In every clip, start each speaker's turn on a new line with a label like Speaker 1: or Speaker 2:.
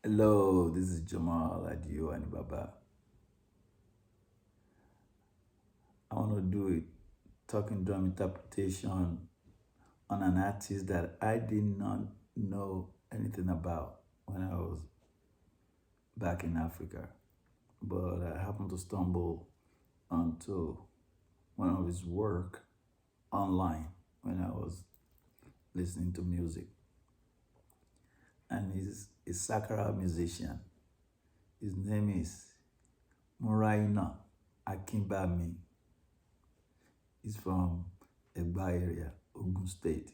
Speaker 1: Hello, this is Jammal and Baba. I want to do a talking drum interpretation on an artist that I did not know anything about when I was back in Africa. But I happened to stumble onto one of his work online when I was listening to music. And he's a Sakara musician. His name is Muraina Akinbami. He's from Egba area, Ogun State,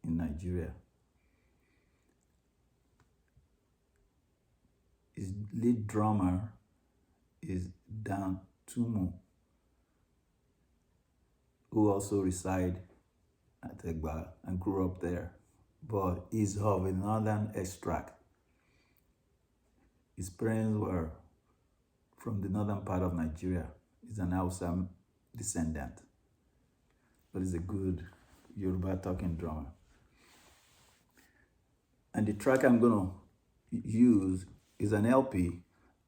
Speaker 1: in Nigeria. His lead drummer is Dan Tumu, who also reside at Egba and grew up there, but is of a northern extract. His parents were from the northern part of Nigeria. He's an Hausa descendant, but he's a good Yoruba talking drummer. And the track I'm gonna use is an LP,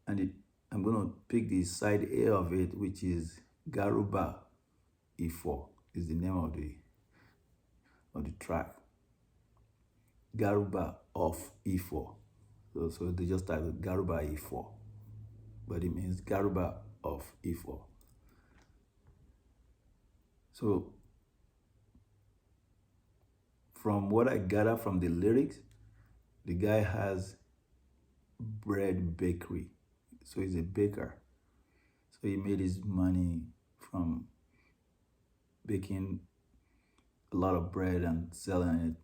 Speaker 1: and I'm gonna pick the side A of it, which is Garuba Ifọ is the name of the track. Garuba of Ifọ. So they just titled Garuba Ifọ, but it means Garuba of Ifọ. So from what I gather from the lyrics, the guy has bread bakery. So he's a baker. So he made his money from baking a lot of bread and selling it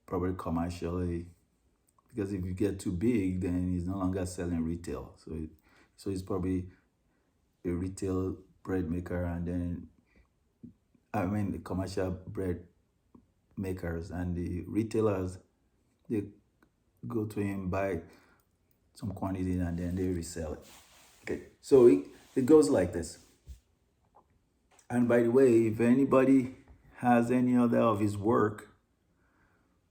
Speaker 1: probably commercially. Because if you get too big, then he's no longer selling retail. So he's probably a retail bread maker, and then the commercial bread makers and the retailers, they go to him, buy some quantity, and then they resell it. Okay, so it goes like this. And by the way, if anybody has any other of his work,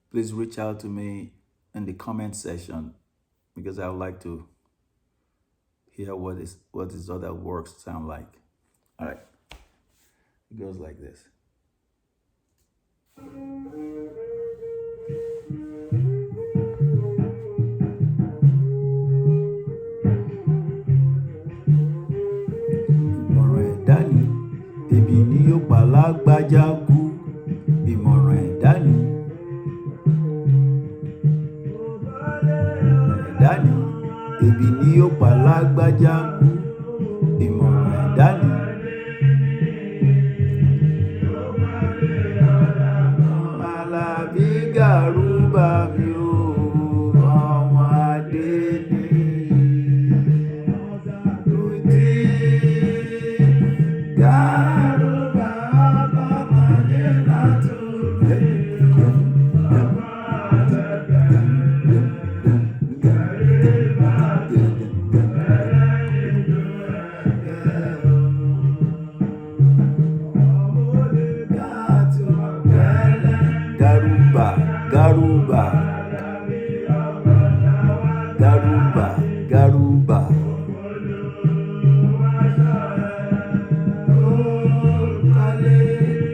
Speaker 1: please reach out to me in the comment section, because I would like to hear what his other works sound like. All right, it goes like this. Ìmọ̀ràn ẹ̀dá ni ebi ni yóò pa lágbájá kú. Ìmọ̀ràn ẹ̀dá ni ebi ni yóò pa lágbájá kú. Ìmọ̀ràn ẹ̀dá ni. Alábí Garuba mi ò ọmọ adé ni. Lótí Garuba ọmọdé látòkè. Garuba, Garuba, Garuba, Garuba. Kale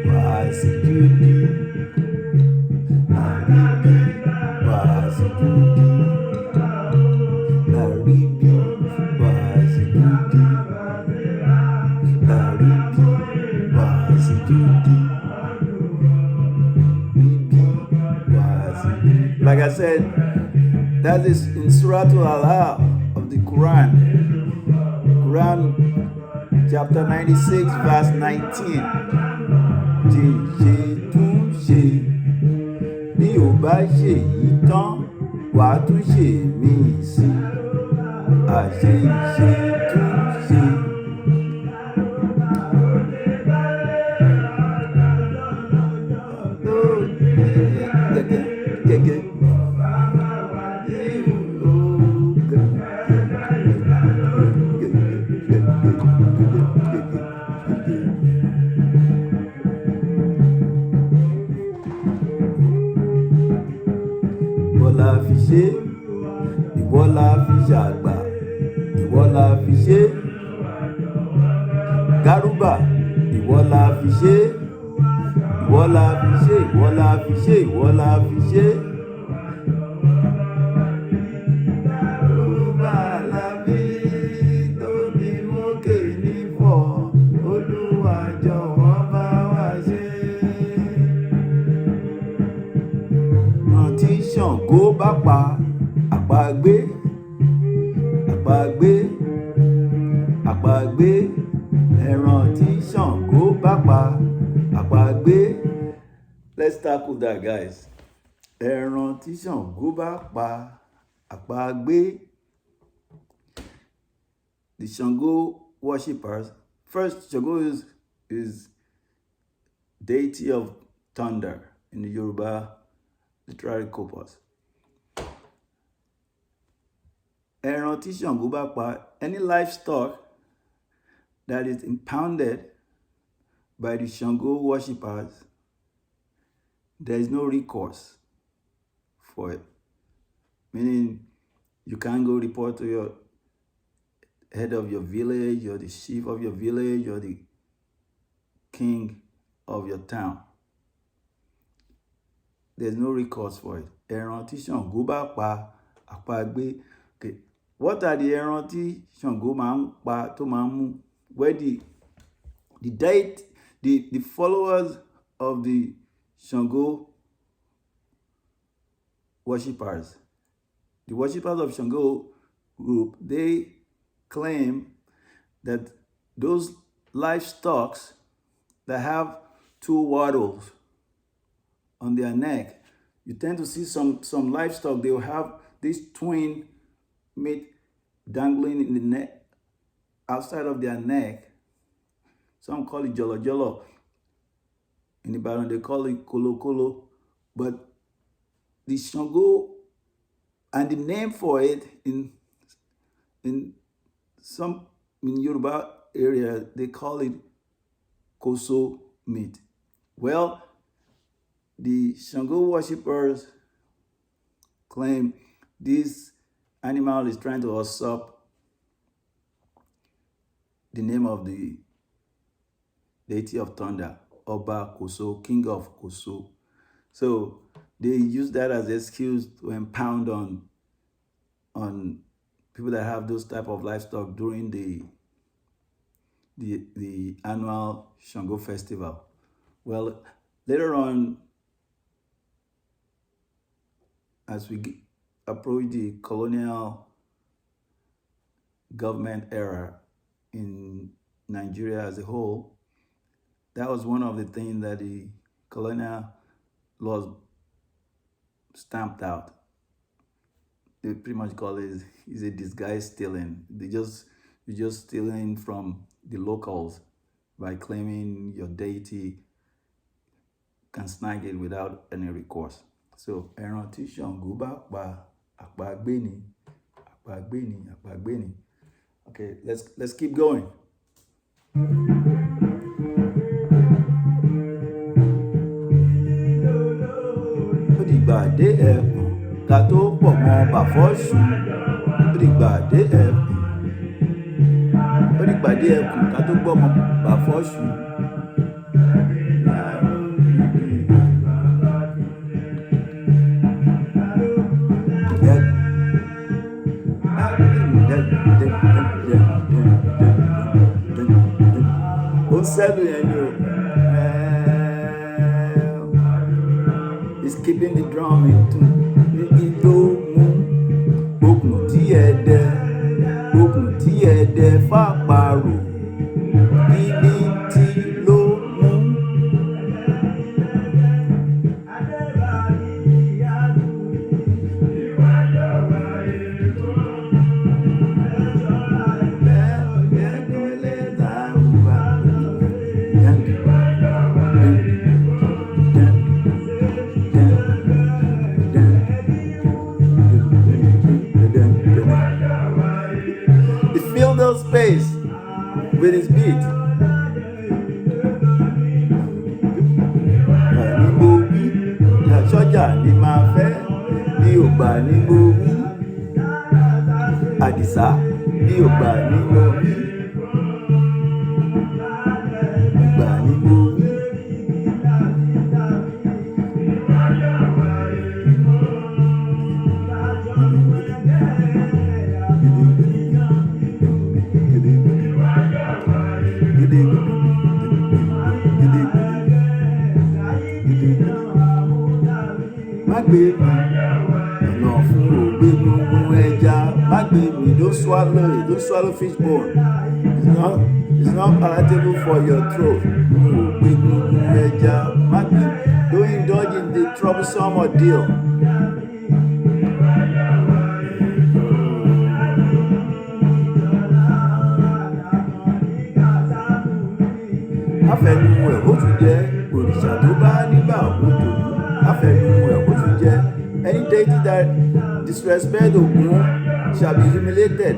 Speaker 1: wasijudi, Aribi wasijudi, Aribi wasijudi, Aribi wasijudi. Like I said, that is in Surah Al-Allah of the Quran. Quran chapter 96 verse 19. Ṣe tún ṣe, bí o bá ṣe yìí tán, wà á tún ṣe míì sí. Àṣe ṣe tún ṣe. Bọ́lá fi ṣe ìwọ la fi ṣàgbà, ìwọ la fi ṣe. Garuba, ìwọ la fi ṣe, ìwọ la fi ṣe, ìwọ la fi ṣe, ìwọ la fi ṣe. Yorùbá la bí tóbi mókè nífọ̀, Olúwa jọ̀wọ́ bá wa ṣe. Rántí Ṣàngó bá pa àpagbé, àpagbé, àpagbé. Ẹran tí Ṣàngó bá pa àpagbé. Let's tackle that, guys. Ẹran tí Ṣàngó bá pa àpagbé. The Shango worshippers. First, Shango is deity of thunder in the Yoruba literary corpus. Ẹran tí Ṣàngó bá pa, any livestock that is impounded by the Shango worshippers, there is no recourse for it. Meaning, you can't go report to your head of your village, or the chief of your village, or the king of your town. There's no recourse for it. Ẹran tí Ṣàngó bá pa àpagbé. Okay, what are the ẹran tí Ṣàngó máa ń pa tó máa ń mú? Where the followers of the Shango worshippers, the worshippers of Shango group, they claim that those livestock that have two wattles on their neck, you tend to see some livestock, they will have this twin meat dangling in the neck, outside of their neck. Some call it jolo jolo. In Ibadan, they call it kolo kolo. But the Shango, and the name for it in Yoruba area, they call it koso meat. Well, the Shango worshippers claim this animal is trying to usurp the name of the deity of thunder, Oba Koso, king of Koso. So they use that as an excuse to impound on people that have those type of livestock during the annual Shango festival. Well, later on, as we approach the colonial government era in Nigeria as a whole, that was one of the things that the colonial laws stamped out. They pretty much call it is a disguised stealing. You're just stealing from the locals by claiming your deity can snag it without any recourse. So, ẹran tí Ṣàngó bá pa àpagbé ni, àpagbé ni, àpagbé ni. Okay, let's keep going. Ó dìgbà dé ẹ̀kún ká tó pọ̀ mọ́ bàfọ́ṣù. Ó dìgbà dé ẹ̀kún. Ó dìgbà dé ẹ̀kún ká tó pọ̀ mọ́ bàfọ́ṣù. It's keeping the drum in tune. Ogun tí ẹ̀dẹ̀ fàparò, ibi tí ló mú. Space with his beat. Ní mo wí, sọ́jà ni máa fẹ́, bí ò gbà ní mo wí. àdìsá bí ò gbà ní mo wí gbà ní mo wí. Má gbé mi ọ̀nà fún ògbé gbogbo ẹja. Má gbé mi, don't swallow it, don't swallow fish bone. It's not palatable for your throat. Ògbé gbogbo ẹja. Má gbé, don't indulge in the troublesome ordeal. Afẹnumu ẹ̀ ó tún jẹ́ òrìṣà tó bá nígbà òkú tòun. Afẹnumu ẹ̀ ó tún jẹ́ any deity that disrespect Ògún shall be humiliated.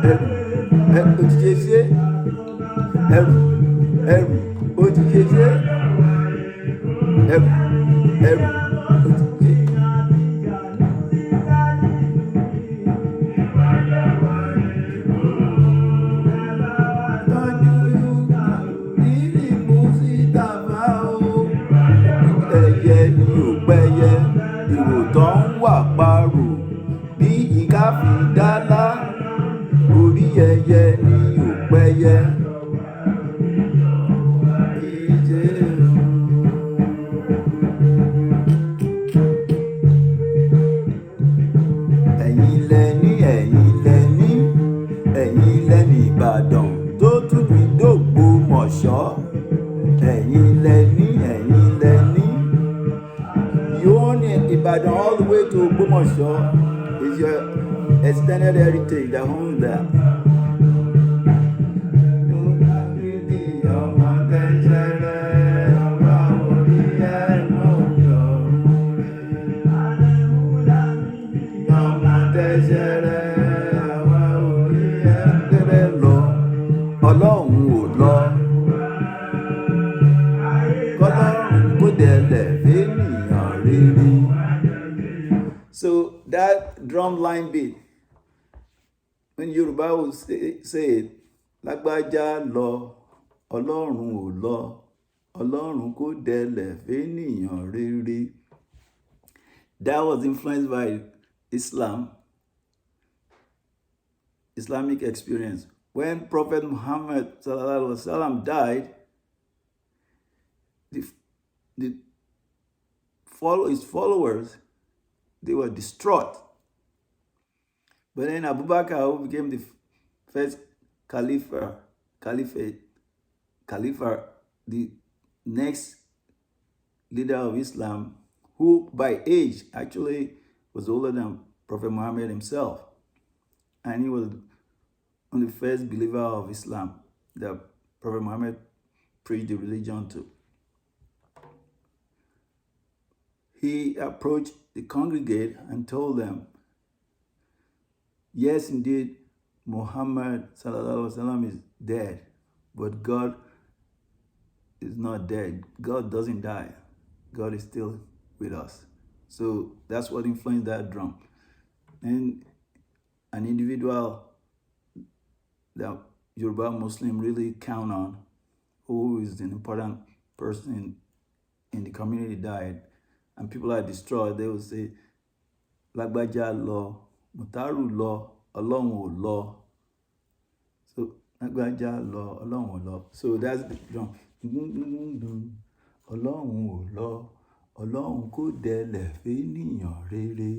Speaker 1: Ẹrù òjijì ṣe ẹrù òjijì ṣe ẹrù òjijì. Ẹyẹ ni ò pẹyẹ ìrò tó ń wà parò bí ìka fi dálá orí ẹyẹ ni ò pẹyẹ. Ẹ̀yin lẹni Ìbàdàn tó tún fi d'Ògbómọ̀ṣọ́. Ẹ̀yin lẹni. You own Ibadan all the way to Ogbomoso. It's your extended heritage that owns that. Ọlọ́run ò lọ kọ́lọ́run kó dẹ̀lẹ̀ fẹ́nìyàn rere. So that drum line beat, when Yoruba will say it, lágbájá lọ, Ọlọ́run ò lọ, Ọlọ́run kó dẹ̀lẹ̀ fẹ́nìyàn rere. That was influenced by Islamic experience. When Prophet Muhammad died, his followers, they were distraught. But then Abu Bakr, who became the first Khalifa, the next leader of Islam, who by age actually was older than Prophet Muhammad himself. And he was the first believer of Islam that Prophet Muhammad preached the religion to. He approached the congregate and told them, yes, indeed, Muhammad is dead, but God is not dead. God doesn't die. God is still with us. So that's what influenced that drum. And an individual that Yoruba Muslim really count on, who is an important person in the community, died, and people are destroyed, they will say, Lágbájá lọ, Mutaru lọ, Ọlọ́run ò lọ. So, Lágbájá lọ, Ọlọ́run ò lọ. So that's the drum. Ọlọ́run ò lọ, Ọlọ́run kò dẹ̀lẹ̀ fẹ́nìyàn rere.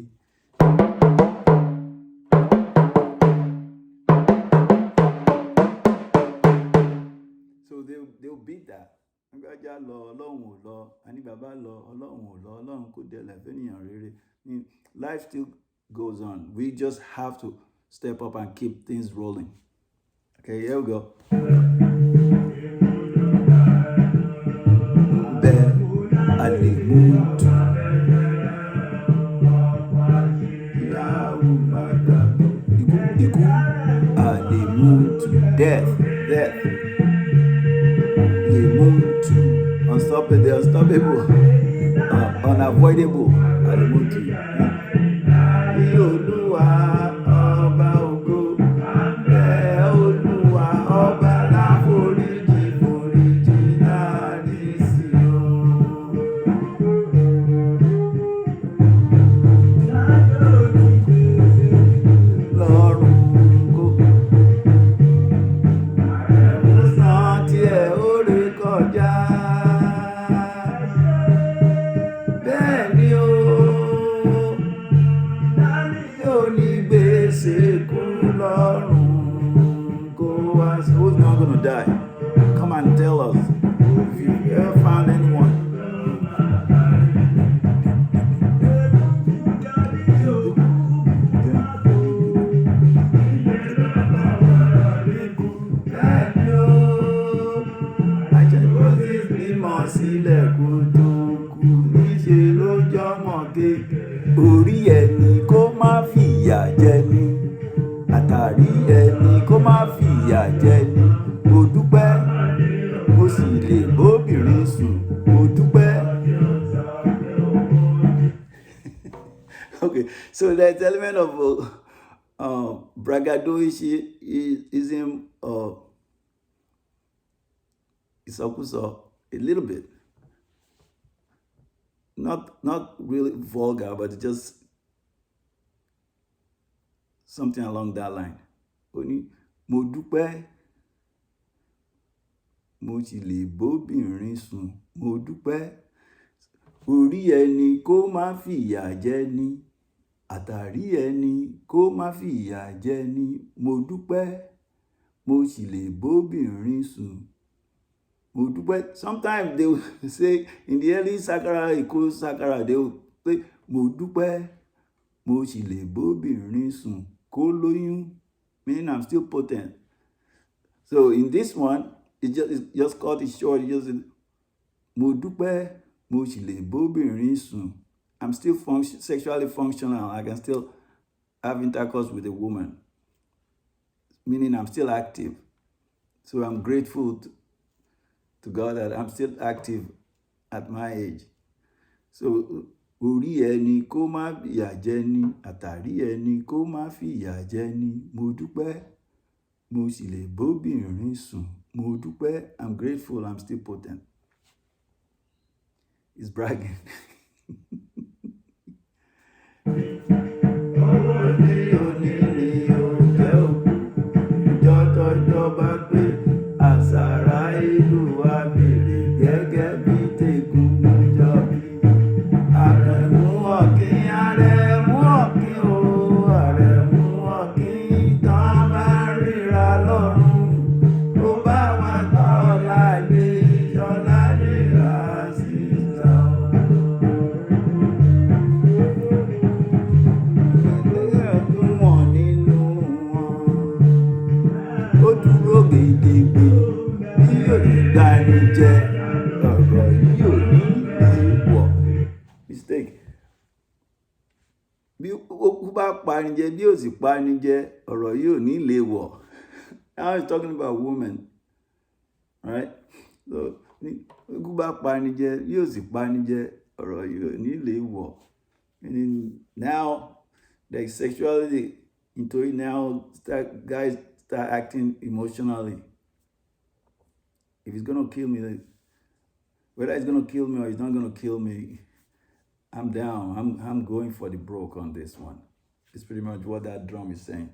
Speaker 1: So they'll beat that. Lágbájá lọ, Ọlọ́run ò lọ, àní bàbá lọ, Ọlọ́run ò lọ, Ọlọ́run kò dẹ̀lẹ̀ fẹ́nìyàn rere. Life still goes on. We just have to step up and keep things rolling. Okay, here we go. Death. The unstoppable, unavoidable. Olúwa ọba ẹni kó má fìyà jẹni, àtàrí ẹni kó má fìyà jẹni. Mo dúpẹ́, mo sì lè bóbìnrin sùn, mo dúpẹ́. Okay, so there's element of braggadocism, ìsọkúsọ, a little bit. Not really vulgar, but just something along that line. Ó ní, mo dúpẹ́, mo sì lè bóbìnrin sùn, mo dúpẹ́. Orí ẹni kó má fìyà jẹni, àtàrí ẹni kó má fìyà jẹni. Mo dúpẹ́, mo sì lè bóbìnrin sùn, mo dúpẹ́. Sometimes they will say in the early sakara, Iko sakara, they will say, mo dúpẹ́, mo sì lè bóbìnrin sùn kó lóyún, meaning I'm still potent. So in this one, it's just cut it short. It just, mo dúpẹ́, mo sì lè bóbìnrin sùn. I'm still sexually functional. I can still have intercourse with a woman, meaning I'm still active. So I'm grateful to God that I'm still active at my age. So orí ẹni kó má fìyà jẹni, àtàrí ẹni kó má fìyà jẹni. Mo dúpẹ́, mo sì lè bóbìnrin sùn, mo dúpẹ́. I'm grateful, I'm still potent. He's bragging. Àṣàrà ìlú wa bèrè gẹ́gẹ́ bí tẹ̀gùn jọbí. Àrẹ̀mú ọ̀kín, àrẹ̀mú ọ̀kín o, àrẹ̀mú ọ̀kín tán bá ríra lọ́rùn. Ó bá wa gbọ́ láyé, ṣọlá ríra síta o. Ẹgbẹ́ wọn nínú wọn, ó dúró gidigbi. Bí yóò ní dání jẹ, ọ̀rọ̀ yìí ò ní lè wọ̀. Mistake. Bí ó bá pani jẹ, bí ó sì pani jẹ, ọ̀rọ̀ yìí ò ní lè wọ̀. Now he's talking about women, right? So, ó bá pani jẹ, bí ó sì pani jẹ, ọ̀rọ̀ yìí ò ní lè wọ̀. Meaning now there's sexuality into it now. Guys start acting emotionally. If he's gonna kill me, whether he's gonna kill me or he's not gonna kill me, I'm down. I'm going for the broke on this one. It's pretty much what that drum is saying.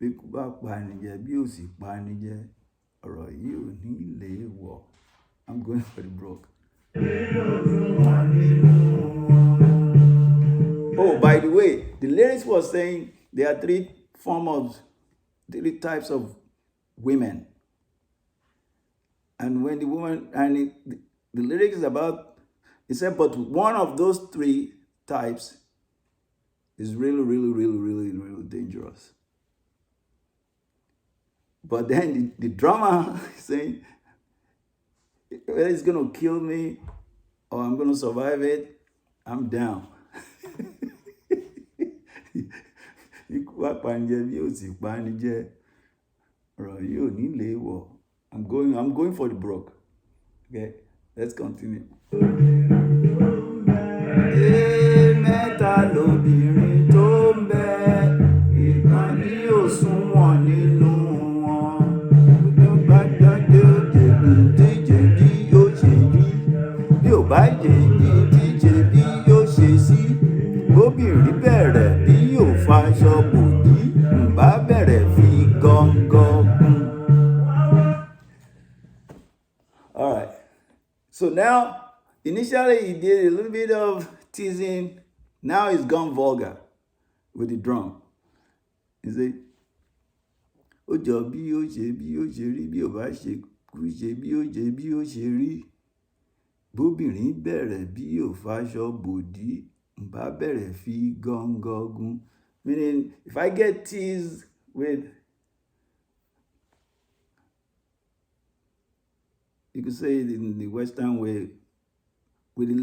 Speaker 1: Bí kò bá pani jẹ, bí ó sì pani jẹ, ọ̀rọ̀ yìí ò ní lè wọ̀. I'm going for the broke. Oh, by the way, the lyrics was saying there are three types of women. And when the woman, and the lyrics is about, it said, but one of those three types is really dangerous. But then the drama is saying, whether it's going to kill me or I'm going to survive it, I'm down. I'm going for the broke. Okay, let's continue. Mẹ́ta lobìnrin tó ń bẹ, ìkan ní òṣùwọ̀n nínú wọn. Gbàgbọ́dé jèbí tí jèbí yóò ṣe rí. Bí ò bá jèbí tí jèbí yóò ṣe sí. Bóbìnrin bẹ̀rẹ̀ bí yóò faṣọ bòdì, ǹbá bẹ̀rẹ̀ fi gọ́ngọ́ gún. All right. So now, initially he did a little bit of teasing. Now he's gone vulgar with the drum. He said, ó jọ bí ó ṣe rí, bí ò bá ṣe kú ṣe bí ó ṣe rí. Bóbìnrin bẹ̀rẹ̀ bí ò faṣọ bòdì, ǹbá bẹ̀rẹ̀ fi gọ́ngọ́ gún. Meaning, if I get teased with, you could say it in the Western way, with the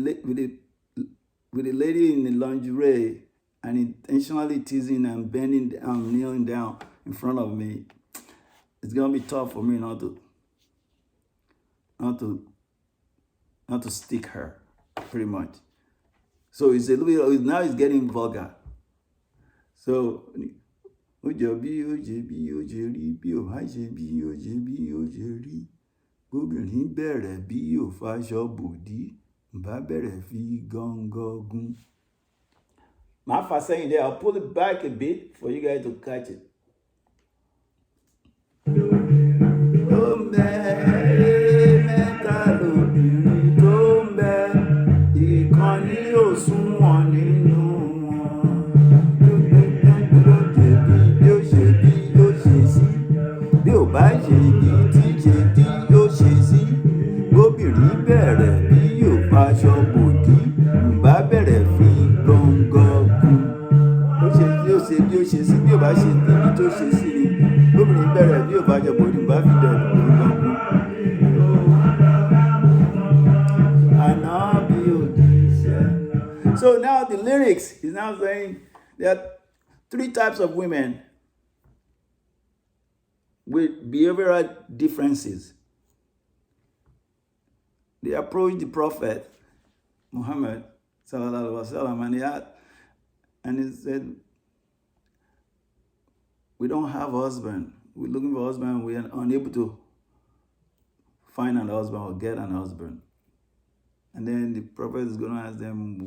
Speaker 1: with a lady in the lingerie and intentionally teasing and bending down, kneeling down in front of me, it's gonna be tough for me not to not to stick her, pretty much. So it's a little bit, now it's getting vulgar. So ó jọ bí ó jẹ bí ó jẹ rí bí ò bá ṣe bí ó jẹ bí ó jẹ rí bóbìnrin bẹ̀rẹ̀ bí ò faṣọ bòdí bá bẹ̀rẹ̀ fi gángan gún. Màá fà sẹ́yìn there, I'll pull it back a bit for you guys to catch it. Ó ń bẹ mẹ́ta lóbìnrin tó ń bẹ ìkànnì òṣùwọ̀n nínú wọn. Ló jẹ̀bi bí ó ṣe bí ó ṣe sí bí ò bá ṣe bí tí ṣe bí ó ṣe sí bóbìnrin bẹ̀rẹ̀ bí yóò faṣọ bòdí bá bẹ̀rẹ̀ fi gángan gún. Ó ṣe bí ó ṣe bí ó ṣe sí bí ò bá ṣe bí tó ṣe sí ni bóbìnrin bẹ̀rẹ̀ bí yóò faṣọ bòdí bá fi bẹ̀rẹ̀ gángan gún. So now the lyrics is now saying there are 3 types of women with behavioral differences. They approached the Prophet Muhammad sallallahu alaihi wasallam and he said, "We don't have a husband. We're looking for a husband. We are unable to find an husband or get an husband." And then the Prophet is going to ask them,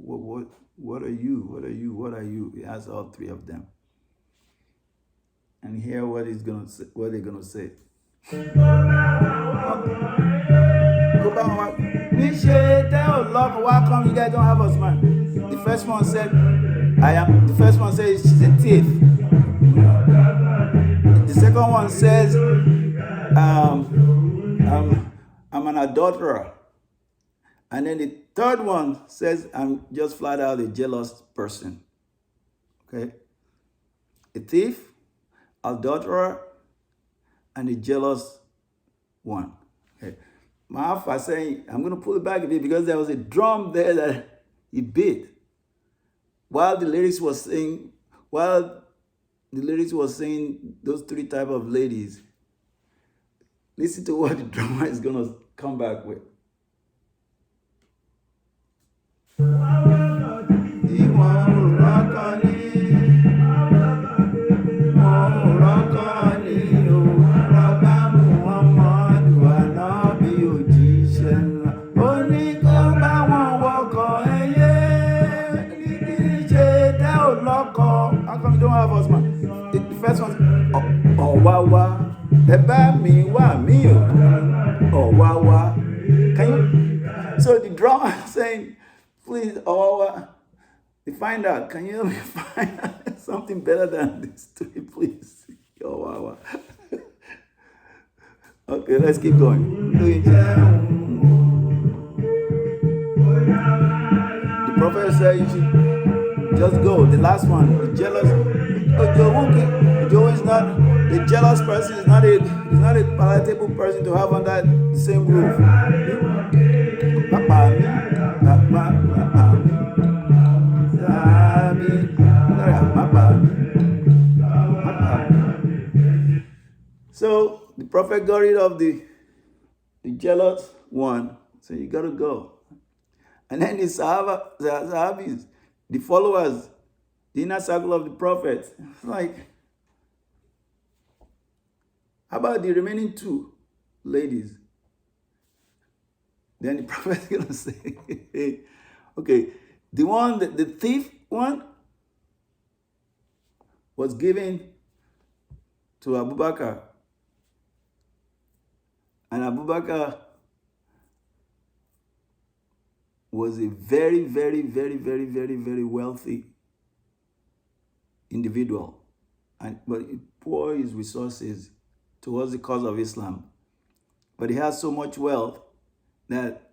Speaker 1: what are you? What are you? What are you? He asks all 3 of them. And hear what they're going to say. Why come you guys don't have husband? The first one said, The first one says she's a thief. The second one says, I'm an adulterer. And then the third one says, I'm just flat out a jealous person. Okay? A thief, adulterer, and a jealous one. Okay? Ma'afa saying, I'm going to pull it back a bit because there was a drum there that he beat. While the lyrics was saying those 3 types of ladies, listen to what the drummer is going to come back with. How come you don't have husband? The first one, Ọ̀wáwá, ẹ bá mi wá mi o, Ọ̀wáwá. Can you? So the drummer is saying, please, Ọ̀wáwá, find out. Can you help me find out something better than this 3, please? Ọ̀wáwá. Okay, let's keep going. The prophet said you should just go. The last one, the jealous. Ojo is not the jealous person. Is not a palatable person to have under the same roof. So the prophet got rid of the jealous one. So you gotta go. And then the Sahabis, the followers, the inner circle of the prophet, like, how about the remaining 2 ladies? Then the prophet is gonna say, okay, the thief one was given to Abu Bakr. And Abu Bakr was a very, very, very, very, very, very wealthy individual. But he poured his resources towards the cause of Islam. But he has so much wealth that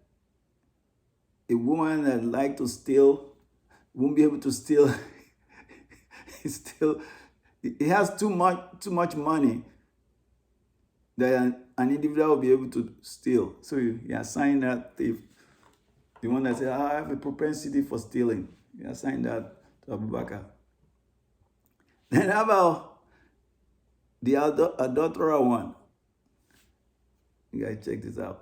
Speaker 1: a woman that liked to steal won't be able to steal. He has too much money that an individual will be able to steal. So he assigned that thief The one that said, I have a propensity for stealing. You assign that to Abubakar. Then how about the adulterer one? You guys check this out.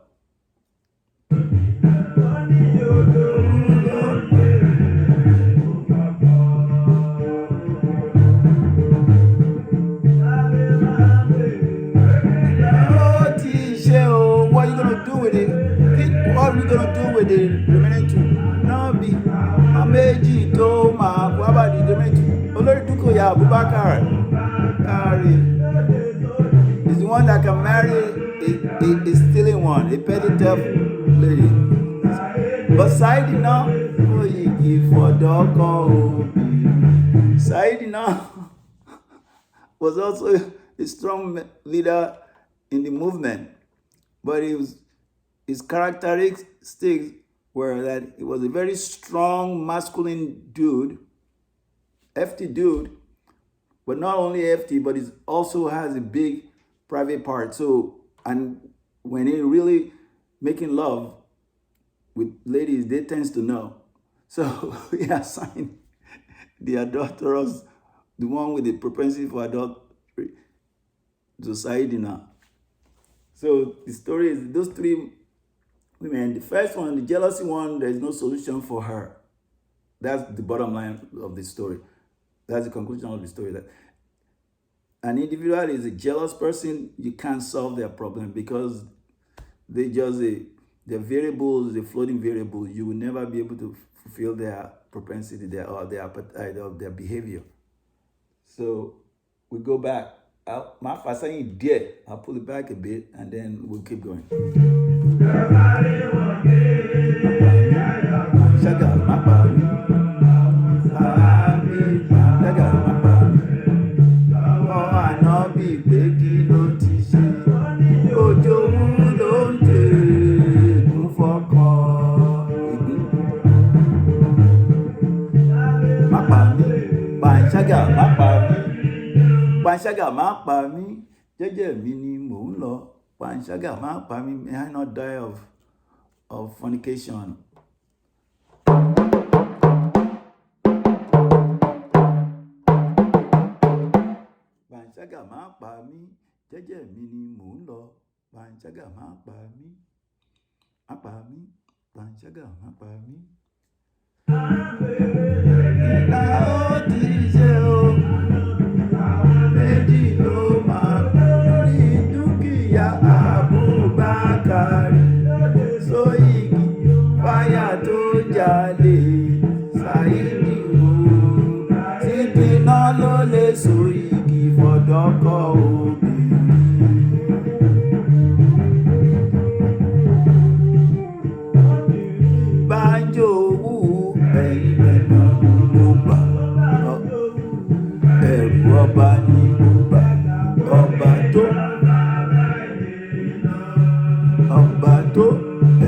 Speaker 1: What are you gonna do with it? What are we gonna do with the remaining two? No, be Ameji to ma Wabadi the remaining two. Olori Duko ya Abubakar carry is the one that can marry a stealing one, a petty theft lady. But Saidi now, oh, you give for dog. Saidi now was also a strong leader in the movement, but his characteristics were that he was a very strong masculine dude, FT dude, but not only FT, but he also has a big private part. So, and when he really making love with ladies, they tends to know. So he assigned the adulterers, the one with the propensity for adultery, to Saidina. So the story is those three women. The first one, the jealousy one, there is no solution for her. That's the bottom line of the story. That's the conclusion of the story. That an individual is a jealous person, you can't solve their problem because they just they're variables, the floating variables. You will never be able to fulfill their propensity, their appetite, or their behavior. So we go back. My first saying dead. I'll pull it back a bit and then we'll keep going. Panṣágà má pa mí, jẹ́jẹ́ mi ni mò ń lọ. Panṣágà má pa mí, may I not die of fornication. Panṣágà má pa mí, jẹ́jẹ́ mi ni mò ń lọ. Panṣágà má pa mí, má pa mí. Panṣágà má pa mí. Ìgbà ó ti ṣe o. Méjì ló máa rí dúkìá Abubakar. Sóyìgì fáyà tó jalè Saidi o. Títí náà ló lè Sóyìgì fọ̀dọ́kọ̀ obìnrin. Banjo wù ẹ̀yìn ẹ̀nà ló bà. Ẹ̀rù ọba ni mo bà. Ọba tó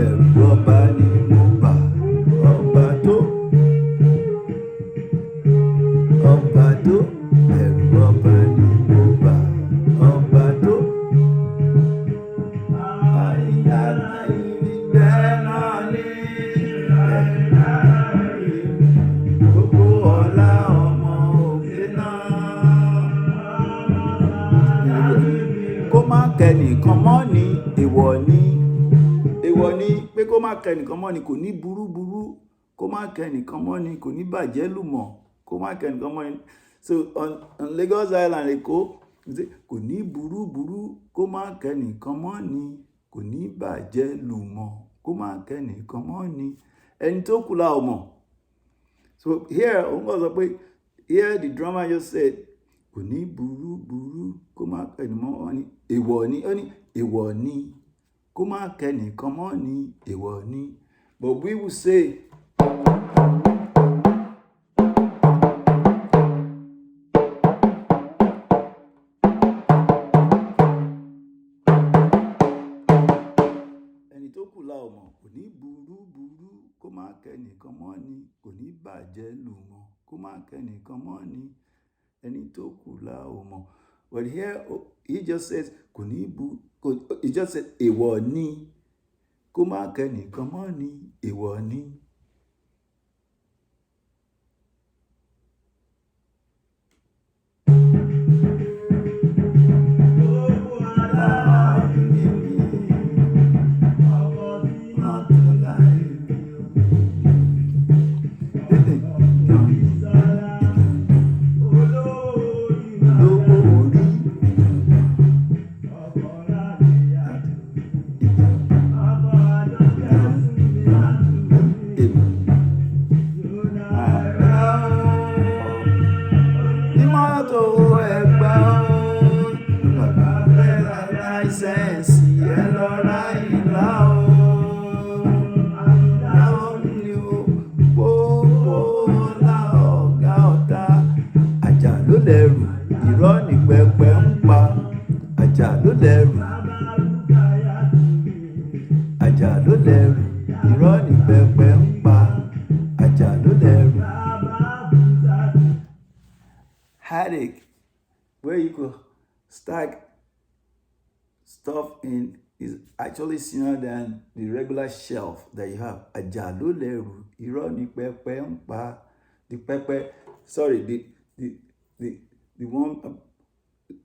Speaker 1: ẹ̀rù ọba ni mo bà. Ọba tó ẹ̀rù ọba ni mo bà. Ọba tó àyíká ìbẹ́ náà ní gbogbo ọlá ọmọ òkè náà. Kó má kẹ́nìkan mọ́ ni èèwọ̀ ni. Èèwọ̀ ni pé kó má kẹ́nìkan mọ́ ni kò ní burúburú. Kó má kẹ́nìkan mọ́ ni kò ní bàjẹ́ lùmọ̀. Kó má kẹ́nìkan mọ́ ni. So on Lagos Island, Èkó, kò ní burúburú. Kó má kẹ́nìkan mọ́ ni kò ní bàjẹ́ lùmọ̀. Kó má kẹ́nìkan mọ́ ni ẹni tó kù la ò mọ̀. So here, òun kò sọ pé here the drummer just said kò ní burúburú. Kó má kẹ́nìkan mọ́ ni èèwọ̀ ni. Ó ní èèwọ̀ ni. Kó má kẹ́nìkan mọ́ ni èèwọ̀ ni. But we will say ẹni tó kù la ò mọ̀ kò ní burúburú. Kó má kẹ́nìkan mọ́ ni kò ní bàjẹ́ lùmọ̀. Kó má kẹ́nìkan mọ́ ni ẹni tó kù la ò mọ̀. But here he just says kò ní he just said èèwọ̀ ni. Kó má kẹ́nìkan mọ́ ni ìwọ ni. Irọ́ ni pẹpẹ ń pa, àjà ló lẹ́rù. Àjà ló lẹ́rù, irọ́ ni pẹpẹ ń pa, àjà ló lẹ́rù. Headache, where you could stack stuff in, is actually thinner than the regular shelf that you have. Àjà ló lẹ́rù, irọ́ ni pẹpẹ ń pa. The pepper, sorry, the one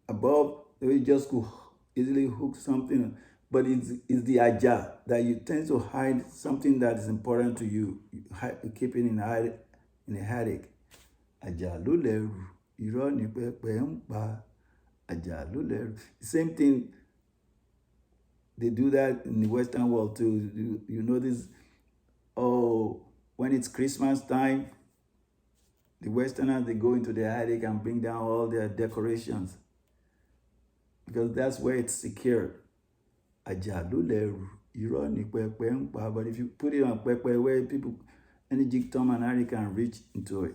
Speaker 1: above, they just could easily hook something, but it's the aja that you tend to hide something that is important to you. You keep it in a headache. Aja ló lẹ́rù, irọ́ ni pẹpẹ ń pa. Aja ló lẹ́rù. Same thing, they do that in the Western world too. You notice, oh, when it's Christmas time, the Westerners, they go into their attic and bring down all their decorations because that's where it's secure. Àjà ló lẹ́rù, irọ́ ni pẹpẹ ń pa. But if you put it on pẹpẹ where people, any Jig, Tom, and Harry can reach into it.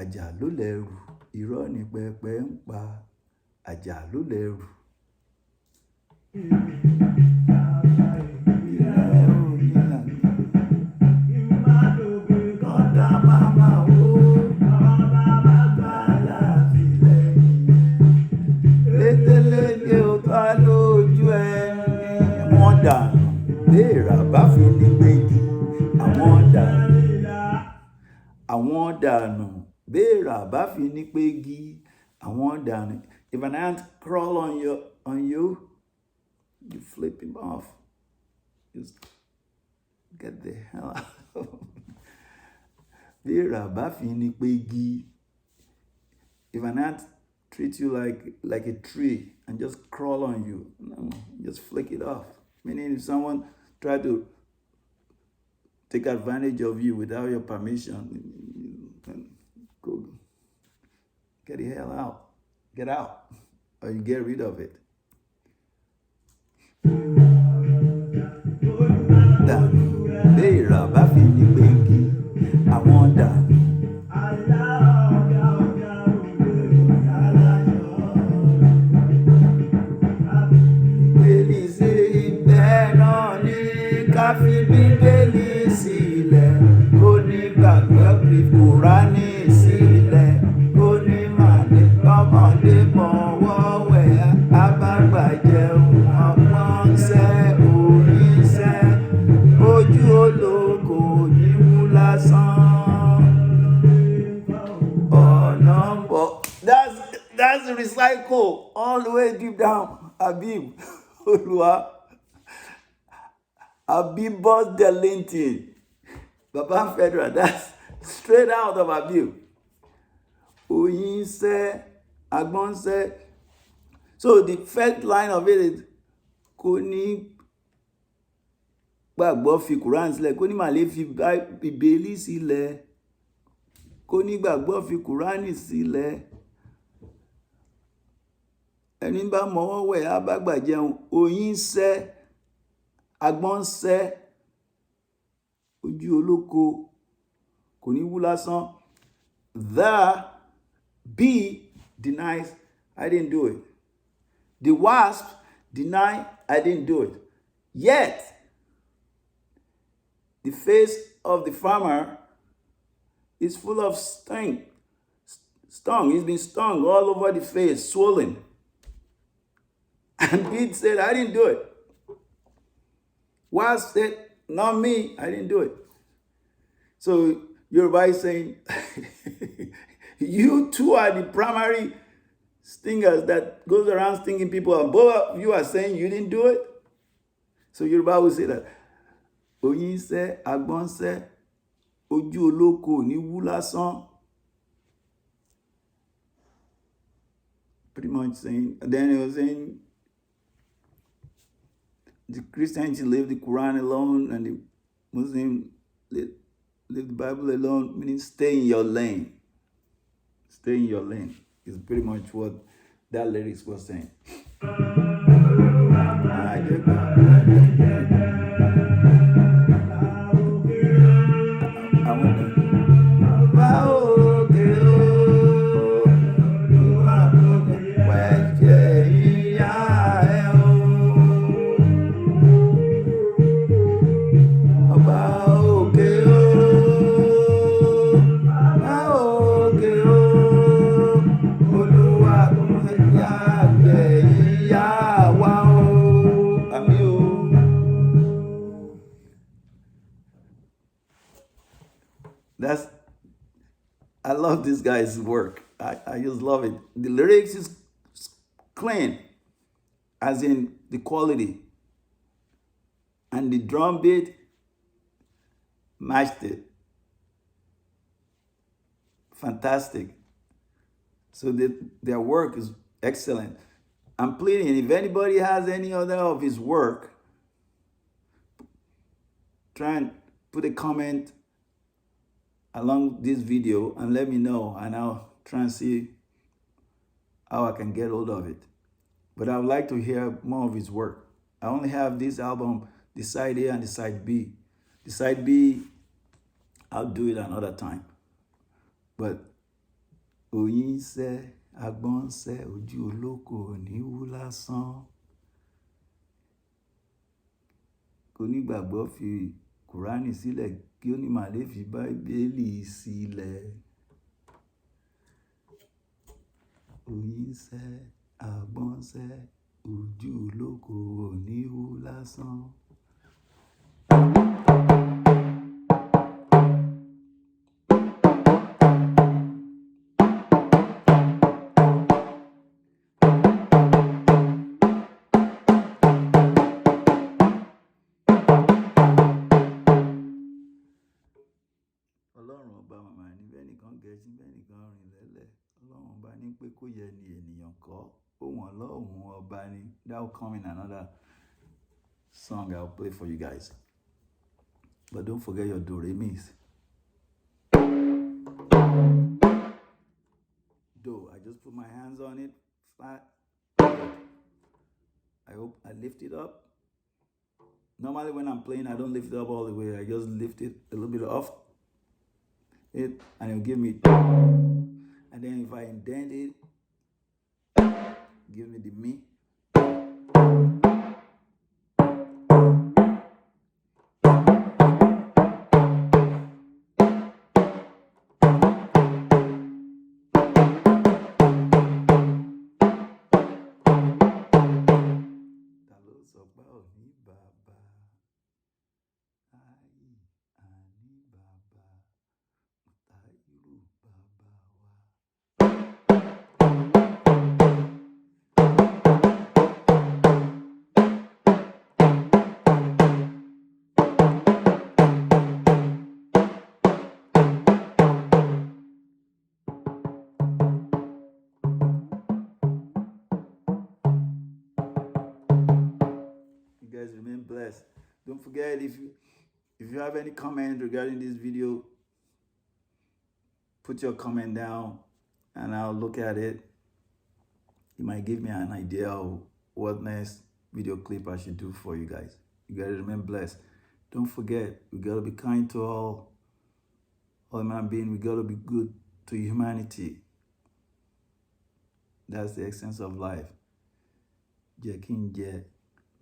Speaker 1: Àjà ló lẹ́rù, irọ́ ni pẹpẹ ń pa. Àjà ló lẹ́rù. Àwọn dànù béèrà bá fi ní pégi. Àwọn dànù. If an ant crawl on you, you flip him off. Just get the hell out. Béèrà bá fi ní pégi. If an ant treats you like a tree and just crawl on you, just flick it off. Meaning if someone try to take advantage of you without your permission, go get the hell out. Get out. Or you get rid of it. Dànù béèrà bá fi ní pégi. Àwọn dànù. Fi Bíbélì sílẹ̀, kó ní gbàgbọ́ fi Kùránì sílẹ̀, kó ní màlẹ́ ọmọdé bọ̀wọ́ wẹ̀ abágbà jẹun ọgbọ́n ṣẹ́ oníṣẹ́ ojú olóko ní wú lásán ọ̀nà ń bọ̀. That's the recycle all the way deep down. Habib Olúwa. Abibos Delintin, Baba Federal, that's straight out of Abib. Oyin se, Agbon se. So the first line of it is, kò ní gbàgbọ́ fi Quran sílẹ̀, kò ní màlẹ́ fi Bíbélì sílẹ̀, kò ní gbàgbọ́ fi Quran sílẹ̀. Ẹni bá mọwọ́ wẹ̀ á bá gbà jẹun. Oyin se, Agbọ́n ṣẹ́, ojú olóko kò ní wú lásán. The bee denies I didn't do it. The wasp denies I didn't do it. Yet, the face of the farmer is full of stung. He's been stung all over the face, swollen. And bee said, I didn't do it. Wasp said, Not me. I didn't do it. So Yoruba is saying, you two are the primary stingers that goes around stinging people, and both of you are saying you didn't do it. So Yoruba will say that, Oyin se, Agbon se, Oju oloko ni wú lásán. Pretty much saying, and then he was saying, the Christians leave the Quran alone, and the Muslims leave the Bible alone, meaning stay in your lane. Stay in your lane is pretty much what that lyrics was saying. That's, I love this guy's work. I just love it. The lyrics is clean, as in the quality, and the drum beat matched it. Fantastic. So their work is excellent. I'm pleading, if anybody has any other of his work, try and put a comment along this video and let me know, and I'll try and see how I can get hold of it. But I would like to hear more of his work. I only have this album, the side A and the side B. The side B, I'll do it another time. But Oyin se, Agbon se, Oju oloko ni wú lásán. Kò ní gbàgbọ́ fi Kùránì sílẹ̀, kí ó ní màlé fi Báíbélì sílẹ̀. Oyin se, Agbon se, Ojú olóko ní wú lásán. Ọlọ́run ọba màmá ní bẹ́ẹ̀ nìkan gẹ̀ẹ́sì bẹ́ẹ̀ nìkan rìn lẹ́lẹ̀. Ọlọ́run ọba ní pé kó yẹ ni ènìyàn kọ́. Ohun Ọlọ́run ọba ni. That will come in another song I'll play for you guys. But don't forget your do re mis. Do. I just put my hands on it flat. I hope I lift it up. Normally when I'm playing, I don't lift it up all the way. I just lift it a little bit off it, and it'll give me, and then if I indent it, give me the mi. Remain blessed. Don't forget, if you have any comment regarding this video, put your comment down and I'll look at it. You might give me an idea of what next video clip I should do for you guys. You gotta remain blessed. Don't forget, we gotta be kind to all human beings. We gotta be good to humanity. That's the essence of life. Jẹ́ kí n jẹ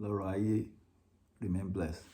Speaker 1: lọ́rọ̀ ayé. Remain blessed.